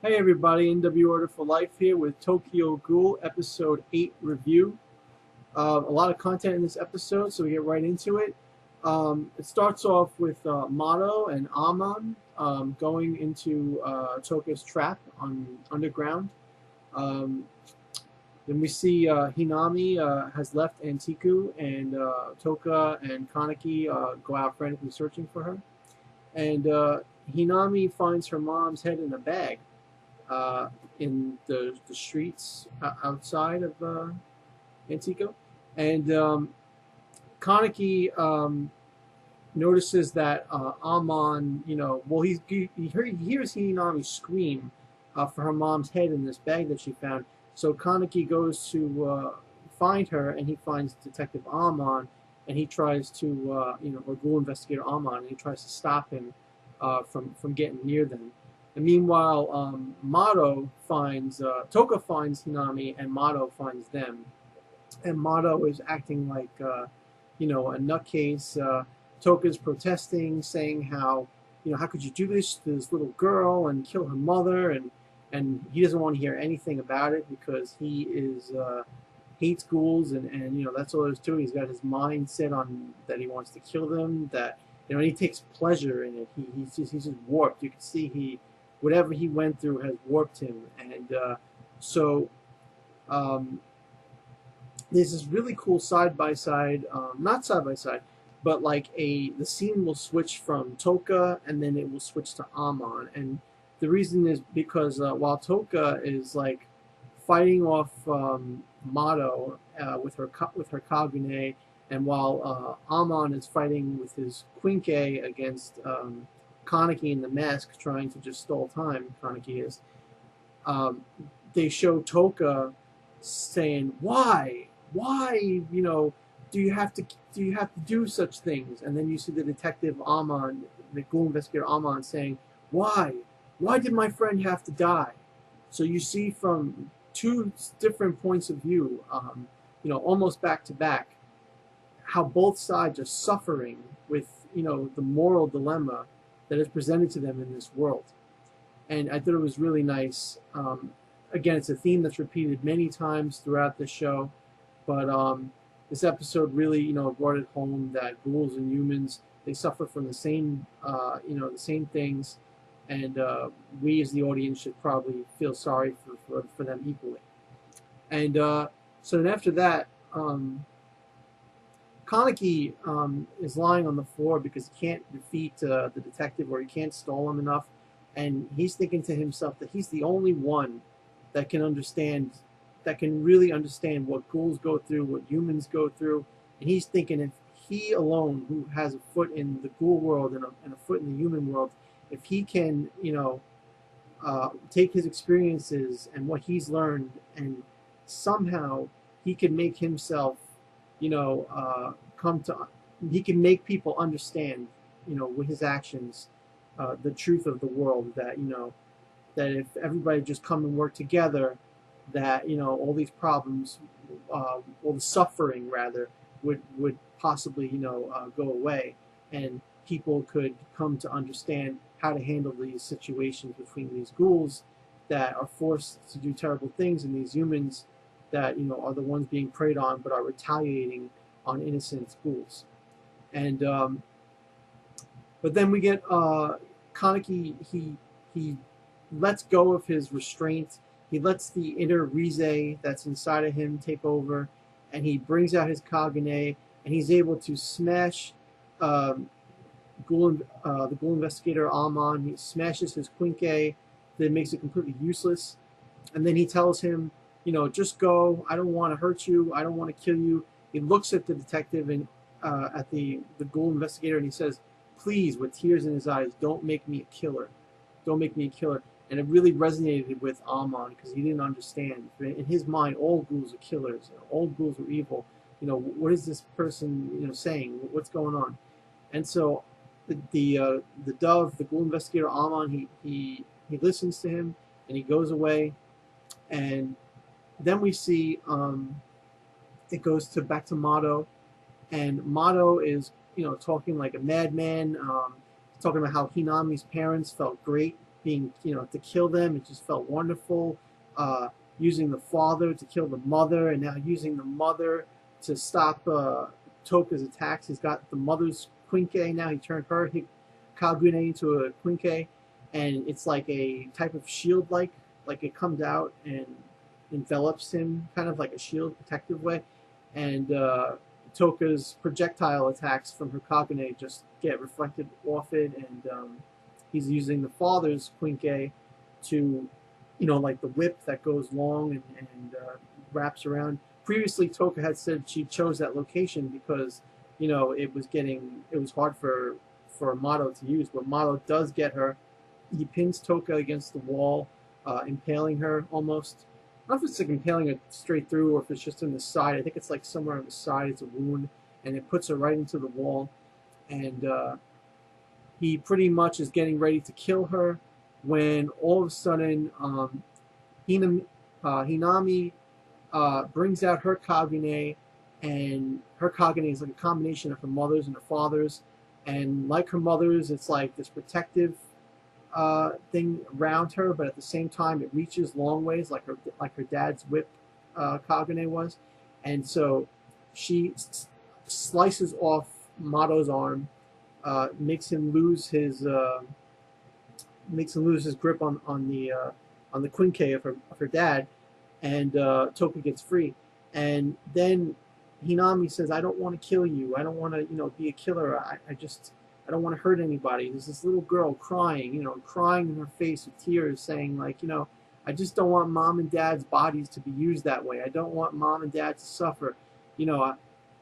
Hey everybody, NW Order for Life here with Tokyo Ghoul episode 8 review. A lot of content in this episode, so we get right into it. It starts off with Mado and Amon going into Toka's trap on underground. Um, then we see Hinami has left Antiku, and Touka and Kaneki go out frantically searching for her. And Hinami finds her mom's head in a bag uh, in the streets outside of Antico. And Kaneki notices that Amon, well, he hears Hinami scream for her mom's head in this bag that she found. So Kaneki goes to find her, and he finds Detective Amon, and he tries to, or Ghoul investigator Amon, and he tries to stop him from getting near them. And meanwhile, Mado finds, Touka finds Hinami, and Mado finds them. And Mado is acting like, a nutcase. Touka's protesting, saying how, how could you do this to this little girl and kill her mother? And he doesn't want to hear anything about it because he is, hates ghouls, and that's all there's to it. He's got his mind set on that he wants to kill them, that, and he takes pleasure in it. He's just warped. You can see whatever he went through has warped him. And so there's this really cool side-by-side, not side-by-side, but like the scene will switch from Touka, and then it will switch to Amon. And the reason is because while Touka is like fighting off Mado with her Kagune, and while Amon is fighting with his Quinque against Kaneki in the mask, trying to just stall time, Kaneki is, they show Touka saying, why, do you have to do such things? And then you see the detective Amon, the Ghoul investigator Amon, saying, why did my friend have to die? So you see from two different points of view, almost back to back, how both sides are suffering with, the moral dilemma that is presented to them in this world. And I thought it was really nice. Again, it's a theme that's repeated many times throughout the show, but this episode really, brought it home that ghouls and humans, they suffer from the same, the same things, and we as the audience should probably feel sorry for them equally. And so then after that, Kaneki is lying on the floor because he can't defeat the detective, or he can't stall him enough, and he's thinking to himself that he's the only one that can really understand what ghouls go through, what humans go through, and he's thinking if he alone, who has a foot in the ghoul world and a foot in the human world, if he can, take his experiences and what he's learned, and somehow he can make himself, he can make people understand, with his actions, the truth of the world, that, that if everybody just come and work together, that, all these problems, all the suffering rather, would possibly, go away, and people could come to understand how to handle these situations between these ghouls that are forced to do terrible things, and these humans that, are the ones being preyed on but are retaliating on innocent ghouls. And but then we get Kaneki. He lets go of his restraint. He lets the inner Rize that's inside of him take over, and he brings out his Kagune, and he's able to smash the Ghoul investigator Amon. He smashes his Quinque, that makes it completely useless, and then he tells him, just go. I don't want to hurt you. I don't want to kill you. He looks at the detective and at the Ghoul investigator, and he says, please, with tears in his eyes, don't make me a killer. Don't make me a killer. And it really resonated with Amon because he didn't understand. In his mind, all ghouls are killers. All ghouls are evil. What is this person, saying? What's going on? And so the dove, the Ghoul investigator Amon, he listens to him, and he goes away. And then we see it goes back to Mado, and Mado is talking like a madman, talking about how Hinami's parents felt great being, to kill them. It just felt wonderful. Using the father to kill the mother, and now using the mother to stop Touka's attacks. He's got the mother's Quinque now. He turned her Kagune into a Quinque, and it's like a type of shield, like it comes out and envelops him, kind of like a shield, protective way. And Touka's projectile attacks from her Kagune just get reflected off it, and he's using the father's Quinque to, like the whip that goes long and wraps around. Previously, Touka had said she chose that location because, it was hard for Mado to use, but Mado does get her. He pins Touka against the wall, impaling her almost. I don't know if it's like impaling her straight through or if it's just on the side. I think it's like somewhere on the side. It's a wound, and it puts her right into the wall. And he pretty much is getting ready to kill her when all of a sudden Hinami brings out her Kagune, and her Kagune is like a combination of her mother's and her father's. And like her mother's, it's like this protective thing around her, but at the same time it reaches long ways, like her dad's whip Kagune was. And so she slices off Mado's arm, makes him lose his grip on the Quinque of her dad, and Touka gets free. And then Hinami says, "I don't want to kill you. I don't want to, be a killer. I don't want to hurt anybody." There's this little girl crying, crying in her face with tears, saying like, "I just don't want mom and dad's bodies to be used that way. I don't want mom and dad to suffer,"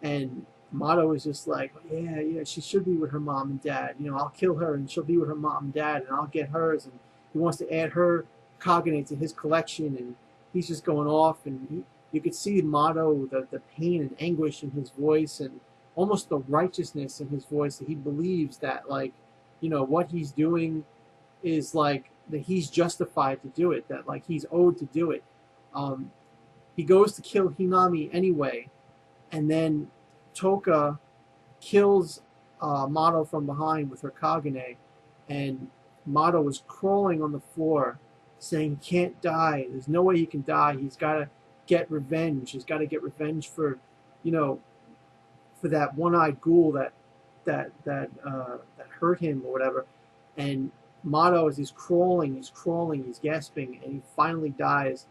and Mado is just like, yeah, she should be with her mom and dad. I'll kill her and she'll be with her mom and dad, and I'll get hers. And he wants to add her Kagune to his collection, and he's just going off. And you could see Mado, the pain and anguish in his voice, and almost the righteousness in his voice, that he believes that, like, what he's doing is like that he's justified to do it, that like he's owed to do it. He goes to kill Hinami anyway, and then Touka kills Mado from behind with her Kagune, and Mado is crawling on the floor saying he can't die. There's no way he can die. He's got to get revenge. He's got to get revenge for that one-eyed ghoul that hurt him or whatever. And Mado, as he's crawling, he's gasping, and he finally dies.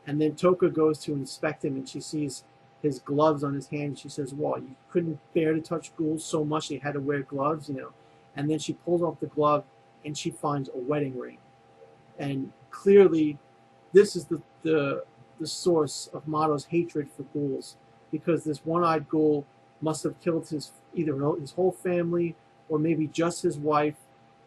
And then Touka goes to inspect him, and she sees his gloves on his hand. She says, "Well, you couldn't bear to touch ghouls so much they had to wear gloves, And then she pulls off the glove, and she finds a wedding ring. And clearly, this is the source of Mado's hatred for ghouls, because this one-eyed ghoul must have killed either his whole family or maybe just his wife.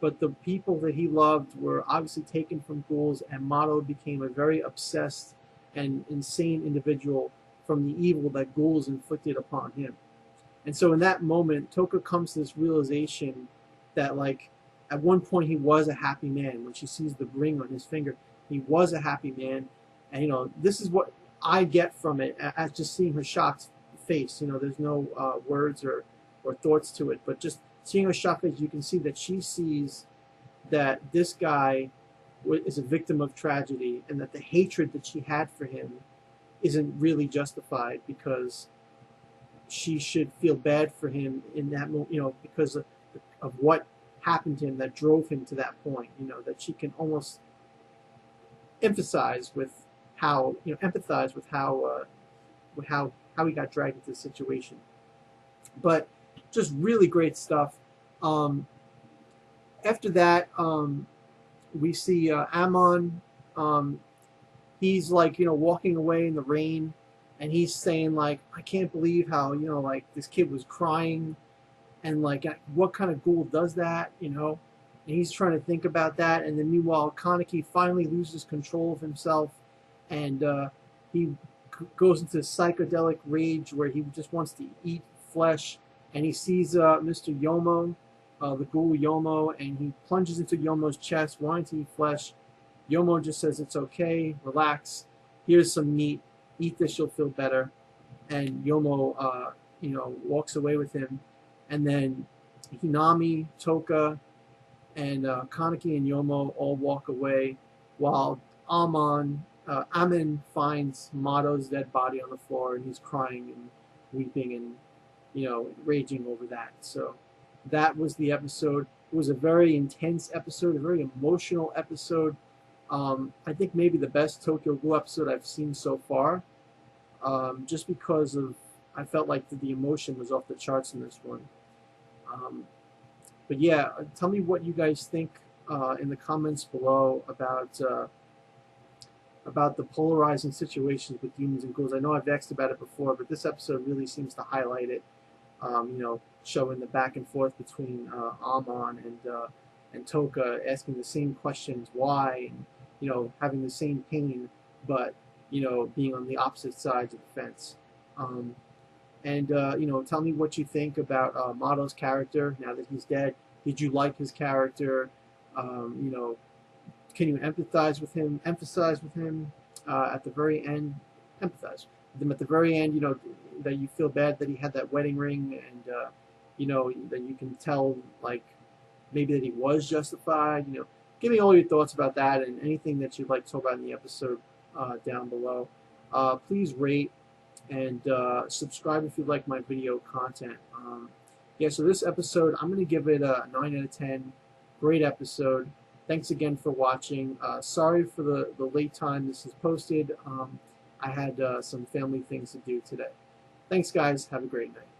But the people that he loved were obviously taken from ghouls, and Mado became a very obsessed and insane individual from the evil that ghouls inflicted upon him. And so in that moment, Touka comes to this realization that, like, at one point he was a happy man. When she sees the ring on his finger, he was a happy man. And, this is what I get from it, as just seeing her shocked face. There's no words or thoughts to it, but just seeing her shocked face, you can see that she sees that this guy is a victim of tragedy, and that the hatred that she had for him isn't really justified, because she should feel bad for him in that moment, because of what happened to him that drove him to that point. That she can almost empathize with how he got dragged into the situation. But just really great stuff. After that, we see Amon. He's like, walking away in the rain, and he's saying like, "I can't believe how, like this kid was crying, and like what kind of ghoul does that, And he's trying to think about that, and then meanwhile, Kaneki finally loses control of himself, and he goes into psychedelic rage where he just wants to eat flesh, and he sees Mr. Yomo, the ghoul Yomo, and he plunges into Yomo's chest, wanting to eat flesh. Yomo just says, "It's okay, relax. Here's some meat. Eat this, you'll feel better." And Yomo, walks away with him. And then Hinami, Touka, and Kaneki and Yomo all walk away, while Amon finds Mado's dead body on the floor, and he's crying and weeping and raging over that. So that was the episode. It was a very intense episode, a very emotional episode. I think maybe the best Tokyo Ghoul episode I've seen so far, just because of I felt like the emotion was off the charts in this one. Um, but yeah, tell me what you guys think in the comments below about the polarizing situations with humans and ghouls. I know I've asked about it before, but this episode really seems to highlight it. Showing the back and forth between Amon and Touka, asking the same questions, why, and having the same pain, but being on the opposite sides of the fence. Um, and tell me what you think about Mado's character now that he's dead. Did you like his character? Can you empathize with him? Emphasize with him at the very end. Empathize with him at the very end. That you feel bad that he had that wedding ring, and that you can tell like maybe that he was justified. Give me all your thoughts about that and anything that you'd like to talk about in the episode down below. Please rate and subscribe if you like my video content. Yeah, so this episode, I'm going to give it a 9 out of 10. Great episode. Thanks again for watching. Sorry for the late time this is posted. I had some family things to do today. Thanks, guys. Have a great night.